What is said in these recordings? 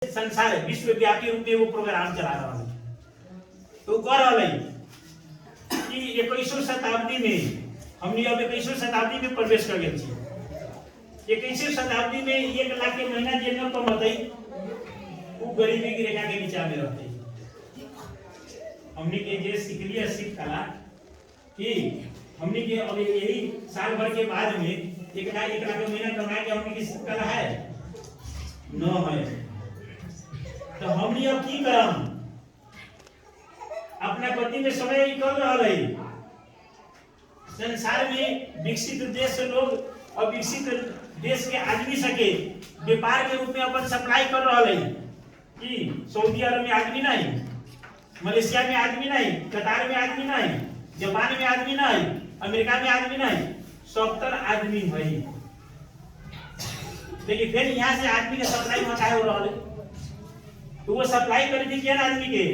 संसार विश्वव्यापी रूप में वो प्रोग्राम चला रहा है। तो कह रहा है कि 21वीं शताब्दी में हमने अब 21वीं शताब्दी में प्रवेश कर गए छी। 21वीं शताब्दी में 1 लाख के महीना जे न कमतई वो गरीबी की रेखा के नीचे में रहते। हमने के जे सीखलिए सीख कला कि हमने के अब यही साल भर के बाद में 1 लाख के महीना कमाए के हमने की सीख कला है न है। तो हमने अब की करम अपना गति में समय निकल रहा है। संसार में विकसित देश से लोग और विकसित देश के आदमी सके व्यापार के रूप में अपन सप्लाई कर रहा है कि सऊदी अरब में आदमी नहीं, मलेशिया में आदमी नहीं, कतार में आदमी नहीं, जापान में आदमी नहीं, अमेरिका में आदमी नहीं, 70 आदमी है। लेकिन फिर यहाँ से आदमी के सप्लाई मचाए हो रहा है। तो वो सप्लाई कर दी क्या आदमी के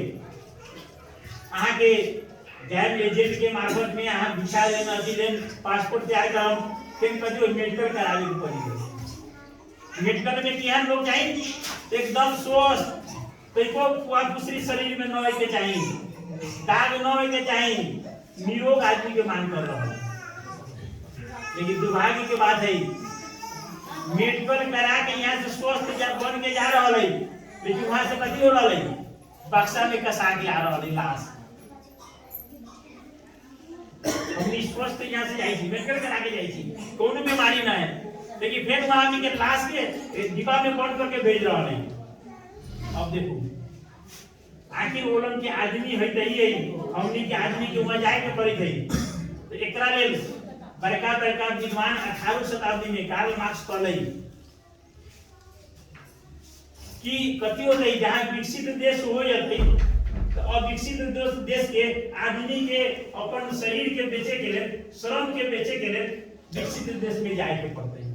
अहाँ के गैर एजेंट के मार्फत में अहाँ वीसा लेना लेन पासपोर्ट तैयार करम फिर कभी मेडिकल करावे के पड़ी। मेडिकल में क्या लोग चाहिए एकदम स्वस्थ, को दूसरी शरीर में न होए के चाहिए, दाग न होए के चाहिए, निरोग आदमी के मांग कर रहा है। लेकिन दुर्भाग्य की बात है मेडिकल करा के यहाँ से स्वस्थ बन के जा रहा है, लेकिन वहां से कथी हो रहा है बक्सा में कसा के आ रहा है लाश। हमने स्वस्थ यहाँ से जाई थी मेडिकल करा के जाई थी, कोनो बीमारी ना है, लेकिन फिर वहां में के लाश के डिब्बा में बंद करके भेज रहा है। अब देखो आखिर ओलन के आदमी है तही है, हमनी के आदमी के वहां जाए के पड़ी थी। तो एकरा लेल बड़का बड़का विद्वान 18वीं शताब्दी में कार्ल मार्क्स कहले कि कथी होते जहाँ विकसित देश हो जाते तो अविकसित देश के आदमी के अपन शरीर के बेचे के लिए, श्रम के बेचे के लिए विकसित देश में जाए के पड़ते हैं।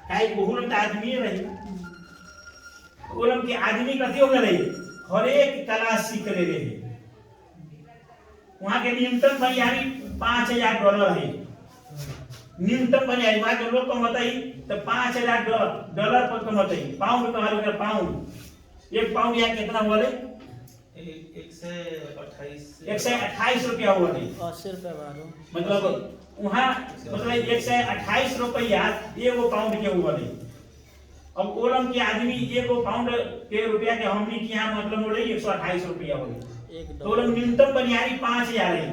काहे बहुत आदमी रही ओलम के आदमी कथी हो गए हर एक कला सीख ले रहे। वहां के न्यूनतम बनियारी $5000 है। न्यूनतम बनियारी वहां के लोग कमाते तो $5000 पर कमाते। पाउंड कहा लोग पाउंड, 1 पाउंड यहाँ कितना हुआ ले 128 रुपया हुआ नहीं 80 रुपया बारो मतलब वहाँ मतलब 128 रुपया 1 पाउंड के हुआ नहीं। अब ओलम के आदमी 1 पाउंड के रुपया के हमनी के यहाँ मतलब हो रही 128 रुपया हो गई। तो ओलम न्यूनतम बनियारी 5000 है,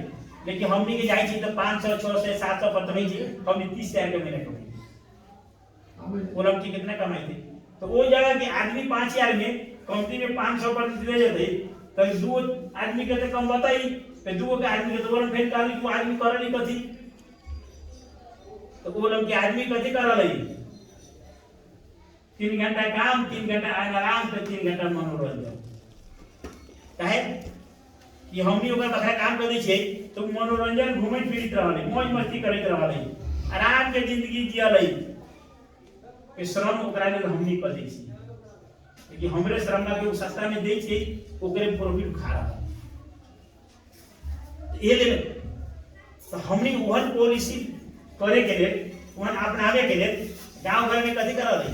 लेकिन हमनी के जाई छी तो 500 600 700 पर तो जी हमने 30,000 के महीने कमाई। ओलम की कितना कमाई थी तो वो जगह के आदमी 5000 में कंपनी में 500 पर दे देते तो 2 आदमी के तो कम बताई तो 2 के आदमी के तो ओलम फिर कहली तू आदमी करली कथी। तो ओलम के आदमी कथी करले 3 घंटा काम 3 घंटा आराम पे 3 घंटा मनोरंजन। काहे कि हमनी ओकर बखरा काम कर दै छै तो मनोरंजन घूमत फिरत रहले, मौज मस्ती करत रहले, आराम के जिंदगी जियले। के श्रम ओकरा लेल हमनी कर दै छी, लेकिन हमरे श्रम ना के सस्ता में दै छै ओकरे प्रॉफिट खा रहा है। ये ले तो हमनी वहन पॉलिसी करे के लिए वहन अपनावे के लिए गांव घर में कथी करल है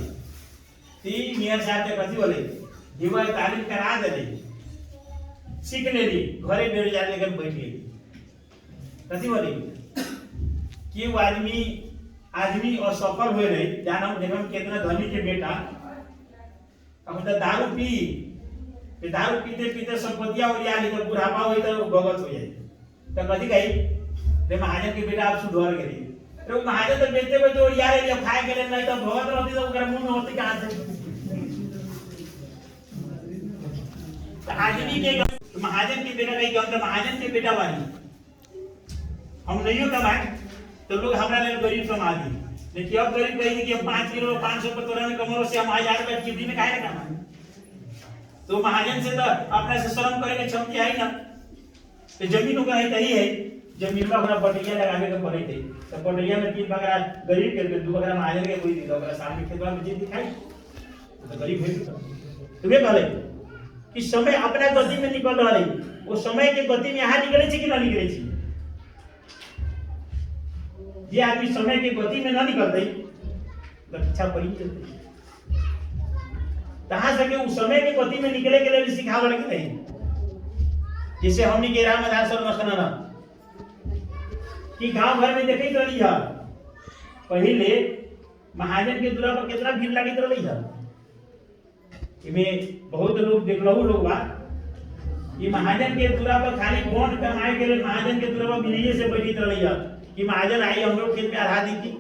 3 मेयर साहब के कथी बोले जीवन तालीम करा देले सीख लेली घरे बेरोजगार लेकर बैठ गई। कथी बोले कि वो आदमी असफल हुए रहे जानम देखम कितना धनी के बेटा अब तो दारू पीते पीते संपत्तियां ओरिया ली तो बुढ़ापा हुई तो भगत हो जाए तो कथी कही रे महाजन के बेटा आप सुधर गए तो महाजन तो बेचते हुए तो ओरिया ले खाए के लिए नहीं तो भगत रहती तो ओकरा मुंह में होती कहां से। तो आदमी के महाजन के बेटा कही हम तो महाजन के बेटा वाली हम नहीं कमाए तो लोग हमारा लिए गरीब कमा दी। लेकिन अब गरीब कहेंगे कि 5 किलो 500 पर तोरा में कमो से हम 1000 रुपए की दिन में काहे ना कमाए। तो महाजन से तो अपने से श्रम करे के क्षमता है ना। तो जमीन होगा है तही है जमीन में अपना बटैया लगावे के पड़े थे तो बटैया में 3 बकरा गरीब के 2 बकरा महाजन के कोई दी तो ओकरा सामने खेतवा में जे दिखाई तो गरीब है। तो वे कहले कि समय अपना गति में निकल रहा है, वो समय के गति में यहाँ निकले छी कि ना निकले छी। जे आदमी समय के गति में ना निकलते तो पीछा पड़ी चलते। कहां सके उस समय के गति में निकले के लिए सिखावल के नहीं। जैसे हमनी के राम आधार सर मखना कि गांव घर में देखई रही है पहले महाजन के दूरा पर कितना भीड़ लगी रही है। इमें बहुत लोग देखलहु लोग बा कि महाजन के दूरा पर खाली वोट कमाए के लिए महाजन के दूरा पर विनय से बैठी रही है कि महाजन आई हम लोग खेत में आधा दी थी।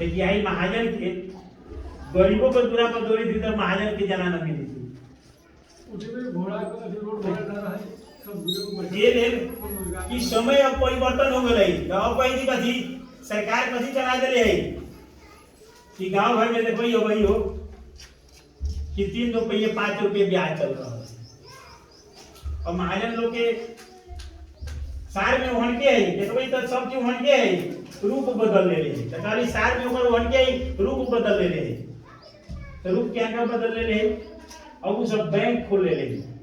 लेकिन आई महाजन के गरीबों के दूरा पर दौड़ी थी तब महाजन के जना न मिली थी। कि समय अब परिवर्तन हो गई। गाँव पहली कथी सरकार कथी चला दे है कि गांव भर में देखो यो वही हो कि 3 रुपये 5 रुपये ब्याज चल रहा है। और महाजन लोग के सार में हनके है देखो तो सब चीज हनके है रूप बदल ले रहे हैं। खाली सार में ओकर हनके है रूप बदल ले रहे हैं। तो रूप क्या बदल ले रहे हैं और वो सब बैंक खोल ले रहे हैं।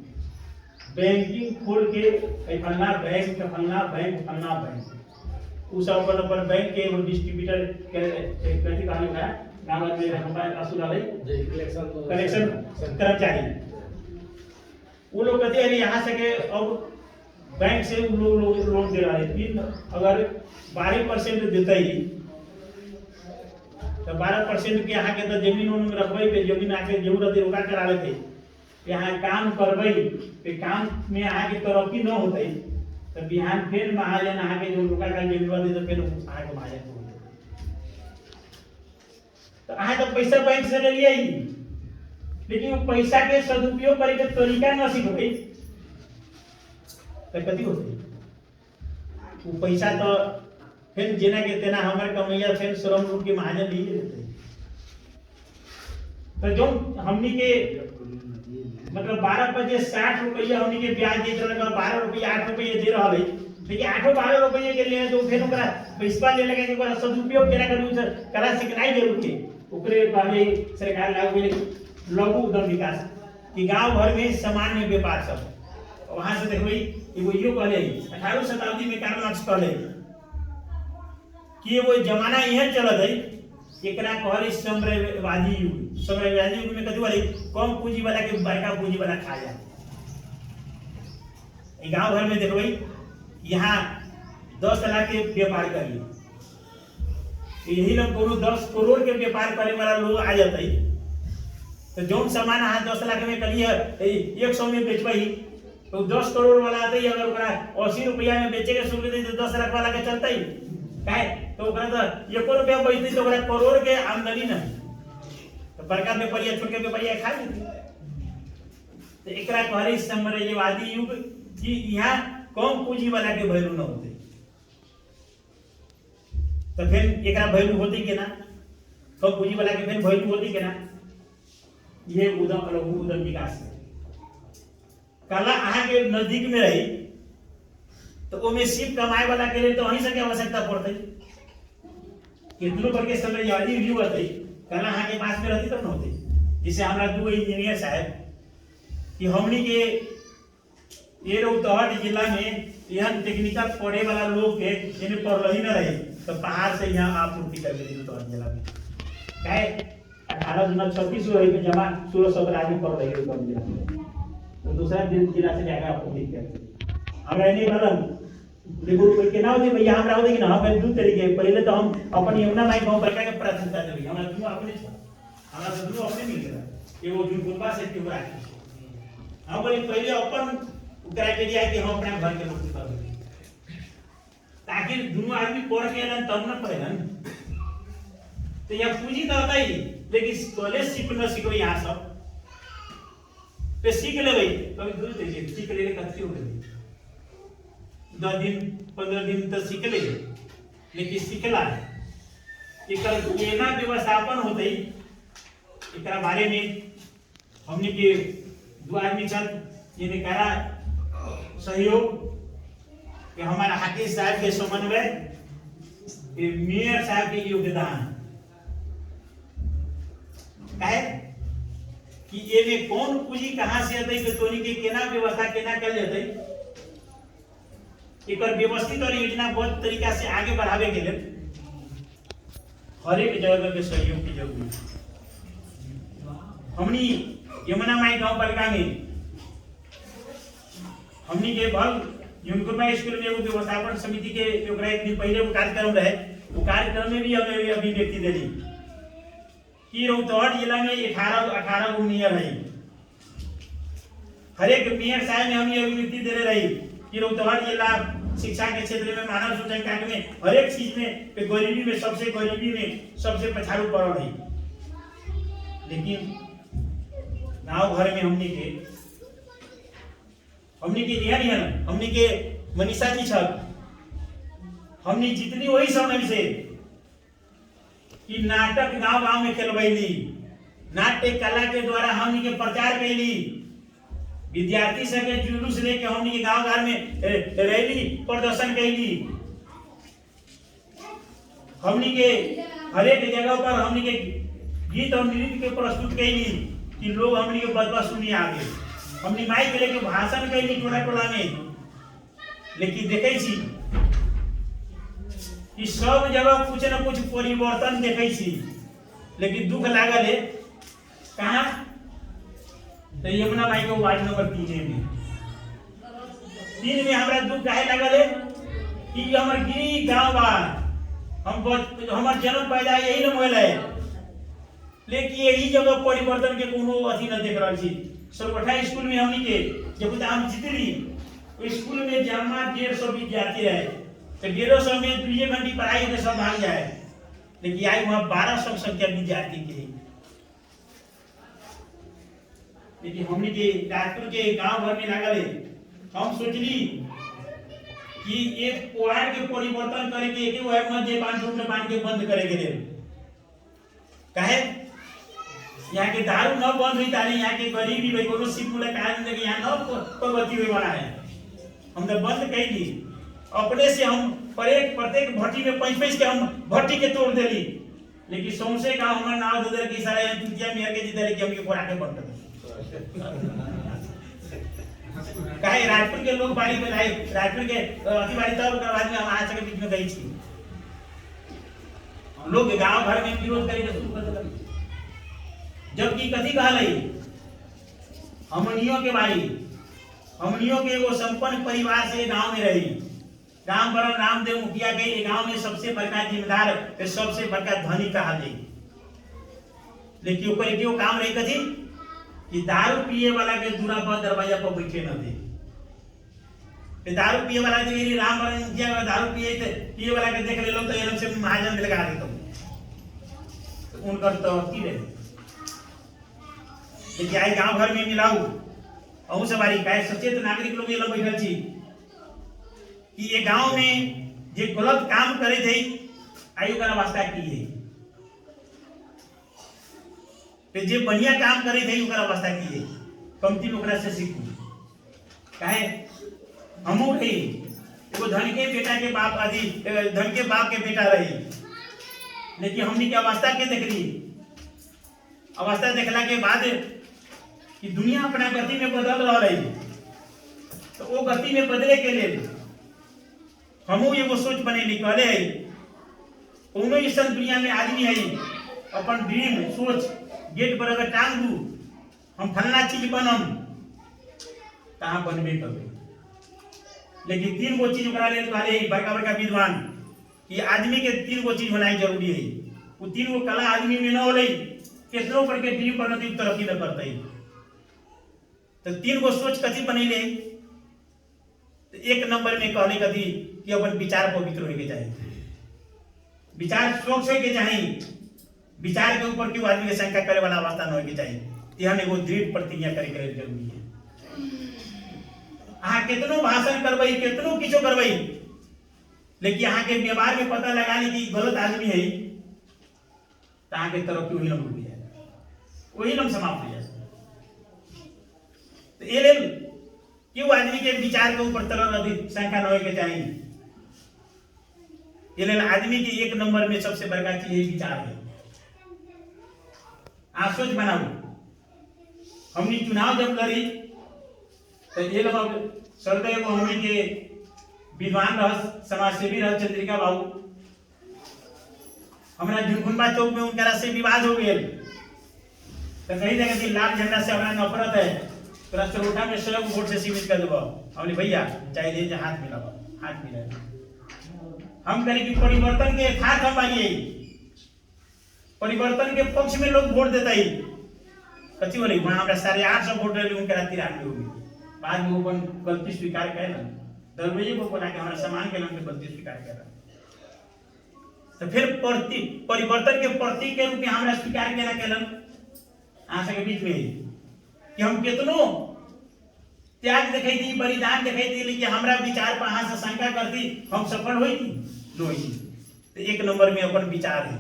बैंकिंग खोल के फलना बैंक फलना बैंक फलना बैंक उस अपन बैंक के डिस्ट्रीब्यूटर कैसे कहानी है गांव में हमारे असुरालय कलेक्शन कर्मचारी वो लोग कहते हैं यहाँ से के अब बैंक से लोग लोन दे रहा है। फिर अगर 12% देते ही तो 12% के यहाँ के तो जमीन उन रखबे पे जमीन आके जरूरत रोका करा लेते यहाँ काम करबे पे काम में यहाँ की तरक्की न होते तो बिहान फिर महाजन यहाँ के जो रोका का जरूरत है तो फिर यहाँ के महाजन तो यहाँ तो पैसा बैंक से ले लिया ही लेकिन वो पैसा के सदुपयोग करे के तरीका न सीखबे तो कथी होते वो पैसा तो फिर जेना के तेना हमारे कमैया फिर श्रम रूप के महाजन लिए लेते। तो जो हमनी के मतलब 12 रुपये हमनी के ब्याज दे रहा 12 रुपये 8 रुपये दे रहा है लेकिन 8-12 रुपये के लिए तो फिर ओकरा पैसा ले लगे के सदुपयोग केना करू करा सिखनाई जरूर के ओकरे पहले सरकार लागू लघु उद्यम विकास कि गांव भर में सामान्य व्यापार सब वहां से देखबे एगो यो कहले 18वीं शताब्दी में कार्ल मार्क्स कहले कि वो जमाना यह चलत है एकरा कहले साम्राज्यवादी युग। साम्राज्यवादी युग में कथी वाली कम पूंजी वाला के बड़का पूंजी वाला खा जाए। गांव भर में देखबे यहाँ 10 लाख के व्यापार करिए यही लोग कोनो 10 करोड़ के व्यापार करे वाला लोग आ जाते तो जो सामान अहाँ 10 लाख में करिए 100 में बेचबे तो 10 करोड़ वाला आते ही अगर 80 रुपया में बेचे के शुरू तो 10 लाख वाला के चलते काहे तो तो 1 रुपया बेचते तो करोड़ के आमदनी नहीं तो बड़का व्यापारी छोटे व्यापारी खा लेते। तो एकरा कहले साम्राज्यवादी युग कि यहाँ कम पूंजी वाला के वैल्यू न होते तो फिर एकरा वैल्यू होती के ना कम पूंजी वाला के फिर वैल्यू होती के ना। ये उद्यम लघु उद्यम विकास कला अहाँ के नजदीक में रही तो ओमे सिर्फ कमाए वाला के लिए तो वहीं से के आवश्यकता पड़ती कितनों करके साम्राज्यवादी युग होते कला अहाँ के पास में रहती तब न होती। जिसे हमारा 2 इंजीनियर साहब कि हमनी के ये रोहतहट जिला में यह टेक्निकल पढ़े वाला लोग के जिन्हें पढ़ ही न रहे तो पहाड़ से यहाँ आपूर्ति कर देती रोहतहट जिला में क्या 1836 रही जमा 1600 आदमी पढ़ रही रोहतहट जिला में तो दूसरा जिला से जाकर आपूर्ति करते हमरा नहीं बदल देखो कोई के ना होते भैया हमरा होते कि ना हम दू तरीके पहले तो हम अपन यमुना माई गांव बड़का के प्राथमिकता देबी हमरा दुनु अपने हमरा दुनु अपने मिल गया एगो जुनपुरबा से के राखी हम पहले अपन क्राइटेरिया है कि हम अपने घर के मुक्ति कर ताकि दोनों आदमी पढ़ के ना तब न पढ़ेन तो यह पूंजी तो होता ही लेकिन कॉलेज सीख न सीखो यहाँ सब पे सीख लेबै कभी दूर देखिए सीख ले कथी हो गई 10 दिन 15 दिन तो सीख ले लेकिन सीखला एकर केना व्यवस्थापन होते एकरा बारे में हमने के 2 आदमी छन जिन्हें करा सहयोग कि हमारा हाकिम साहब के समन्वय मेयर साहब के योगदान काहे कि ये में कौन पूंजी कहां से आते तो तोनी के केना व्यवस्था केना कर लेते एकर व्यवस्थित और योजनाबद्ध तरीका से आगे बढ़ावे के लिए हर एक जगह के सहयोग की जरूरत है। हमनी यमुना माई गांव पालिका में हमनी के भल युनकुरमा स्कूल में एगो व्यवस्थापन समिति के एक दिन पहले वो कार्यक्रम रहे, वो कार्यक्रम में भी हमें अभिव्यक्ति देली कि रौतहट जिला में 18 गो मेयर है। हर एक मेयर साहब में हम ये अभिव्यक्ति दे रही कि रौतहट जिला शिक्षा के क्षेत्र में, मानव सूचकांक में, हर एक चीज में गरीबी में सबसे पछाड़ू पड़ रही। लेकिन गाँव घर में हमनी के हमनी के मनीषा जी छक हमनी जितनी वही समय से कि नाटक गांव में खेलवैली, नाट्य कला के द्वारा हमनी के प्रचार कैली, विद्यार्थी सब के जुलूस लेके हमनी के गांव घर में रैली प्रदर्शन कैली। हमनी के हर एक जगह पर हमनी के गीत और नृत्य के प्रस्तुत कैली कि लोग हमनी के बदबा सुनी आगे। हमनी माइक के लेके भाषण कैली टोला में। लेकिन देखे छी कि सब जगह कुछ न कुछ परिवर्तन देखे छी, लेकिन दुख लागल है कहाँ तो यमुना माई के वार्ड नंबर 3 में हमरा दुख काहे लागल है कि हमर गिरी गांव बा, हमर जन्म पैदा यही न होल है, लेकिन यही जगह परिवर्तन के कोनो अथी न देख रहल छी। सरवठा स्कूल में हमनी के जब हम जीतली, स्कूल में जमा 150 विद्यार्थी रहे, तो 150 में 2 घंटे पढ़ाई के सब भाग जाए, लेकिन आई वहाँ 1200 संख्या विद्यार्थी के। लेकिन हमने के राजपुर के गांव भर में लागल है, हम सोचली कि एक वार्ड के परिवर्तन करे के एक वार्ड में जे 5 रूम में बांध के बंद करे के लिए काहे यहाँ के दारू न बंद हुई ताले यहाँ के गरीबी भाई कोनो सिप मुला कारण दे यहाँ न प्रगति हुई वाला है। हम तो बंद कर दी अपने से, हम प्रत्येक भट्टी में 5-5 के हम भट्टी के तोड़ देली। लेकिन सौंसे का हमारा नाव दे दे कि सारा यहाँ चुटिया मेयर के जिधर के हम के कोड़ा के बंद काहे राजपुर के लोग बाड़ी में लाए, राजपुर के अति बाड़ी तब बाद में हम आज के बीच में गई थी। लोग गांव घर में विरोध करे शुरू कर दिया, जबकि कथी कहले हमनियों के बारी, हमनियों के एगो संपन्न परिवार से गांव में रही। राम बरन रामदेव मुखिया के गांव में सबसे बड़का जिम्मेदार, सबसे बड़का धनी कहा जाए। लेकिन ऊपर क्यों काम रही कथी कि दारू पिए वाला के दूरा पर दरवाजा पर बैठे न दे। दारू पिए वाला के राम बरन मुखिया का दारू पिए वाला के देख ले लो तो एकदम से महाजन लगा देता तो उनका तो की रहे। लेकिन आई गांव घर में मिलाऊ अहू सवारी काहे सचेत नागरिक लोग ये लोग बैठल छी कि ये गांव में जे गलत काम करे थे आयु का वास्ता की है, तो जे बढ़िया काम करे थे ओकरा वास्ता की है, कमती ओकरा से सीखू। काहे हमू रही एगो धन के बेटा के बाप आदि धन के बाप के बेटा रही, लेकिन हमनी के अवस्था के देख ली। अवस्था देखला के बाद कि दुनिया अपना गति में बदल रहा रही, तो वो गति में बदले के लिए हमू एगो सोच बनेली कहले है कोनो ऐसा दुनिया में आदमी है अपन ड्रीम सोच गेट पर अगर टांग दू हम फलना चीज बनम कहाँ बनबे करबे। लेकिन 3 गो चीज ओकरा लेल कहले बड़का बड़का विद्वान कि आदमी के 3 गो चीज होना जरूरी है। वो 3 गो कला आदमी में न होले केतनो पर के ड्रीम पर नदी तरक्की न करते। तो 3 गो सोच कथी बनेले, तो 1 नंबर में कहले कथी कि अपन विचार पवित्र होए के चाहिए, विचार स्वच्छ होए के चाहिए, विचार के ऊपर क्यों आदमी के शंका करे वाला अवस्था न होए के चाहिए। यहाँ एगो दृढ़ प्रतिज्ञा करे के जरूरी है। अहाँ कितनो भाषण करबई कितनो किछो करबई, लेकिन यहाँ के व्यवहार में पता लगा ली कि गलत आदमी है तो अहाँ के तरक्की वही लम रुक जाए, वही लम समाप्त हो जाए। तो ये लेल क्यों आदमी के विचार के ऊपर तरह अधिक शंका न होए के चाहिए। ये लेल आदमी के 1 नंबर में सबसे बड़का चीज यही विचार है। आप सोच बनाओ, हमने चुनाव जब लड़ी तो ये लोग सरदेव को हमने के विद्वान रह समाज सेवी रह चंद्रिका बाबू, हमारा झुनझुनबा चौक में उनका से विवाद हो गए। तो कहीं जगह थी लाल झंडा से हमारा नफरत है तो राष्ट्रगोठा में 100 वोट से सीमित कर देबो। हमने भैया चाहे दे हाथ मिलाओ, हाथ मिलाओ। हम करें कि परिवर्तन के हाथ हम आइए, परिवर्तन के पक्ष में लोग वोट देता ही कथी बोले वहां हमरा 850 वोट रहे उनके रात 93 हो गई। बाद में वो गलती स्वीकार कैला, दरवेजे को बोला कि हमारा सम्मान के नाम पे गलती स्वीकार कैला। तो फिर परिवर्तन के प्रतीक के रूप में हमरा स्वीकार केना केलन आशा के बीच में कि हम कितनो त्याग दिखाई दी, बलिदान दिखाई दी, लेकिन हमरा विचार पर अहाँ से शंका करती हम सफल हुई थी लोई। तो एक नंबर में अपन विचार है।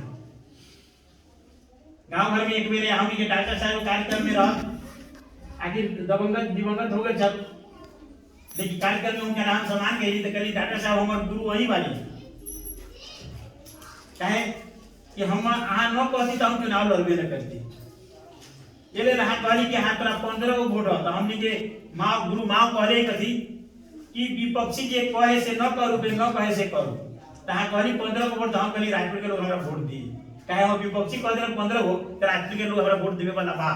गांव घर में एक बेर हम के डॉक्टर साहब कार्यक्रम में रह आखिर दिवंगत हो गए जब, लेकिन कार्यक्रम में उनका नाम सम्मान गई तो कली डॉक्टर साहब हमारे गुरु वही वाली कहे कि हम अहाँ न कहती तो हम चुनाव लड़बे न करती। ये रहा कहली कि हाथ पर 15 गो वोट तो हमने के माँ गुरु माँ कहले कथी कि विपक्षी जे कहे से न करू बे न कहे से करू। तहाँ कहली 15 गो वोट तो हम कहली राजपुर के लोग हमरा वोट दी, काहे हम विपक्षी कह देन 15 गो तो राजपुर के लोग हमरा वोट देवे वाला बा।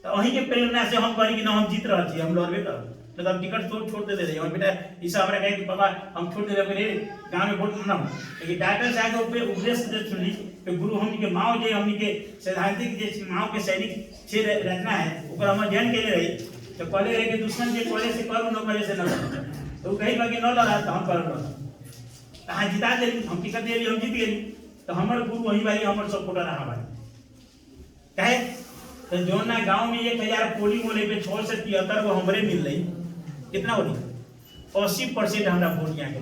तो वही के प्रेरणा से हम कहली कि ना हम जीत रहल छी, हम लड़बे करब। तो हम टिकट छोड़ दे दे हम बेटा ई सब हमरा कहे कि बाबा हम छोड़ देबे रे गांव में वोट ना। लेकिन डॉक्टर साहब के उपदेश से सुनी कि गुरु हमनी के माओ जे हमनी के सैद्धांतिक जे माओ के सैनिक छे रचना है ओकर हम अध्ययन केले रही। तो कहले रहे कि दुश्मन जे करे से करू न करे से न करू। तो कहीं बाकी न लड़ा तो हम करब तहाँ जिता दे हम टिकट दे हम जीत गेली। तो हमर गुरु वही वाली हमर सपोर्टर रहा भाई कहे। तो जो ना गांव में 1000 पोलिंग होले पे 6 से 73 वो हमरे मिल रही। कितना होली 80% हमरा वोट यहाँ के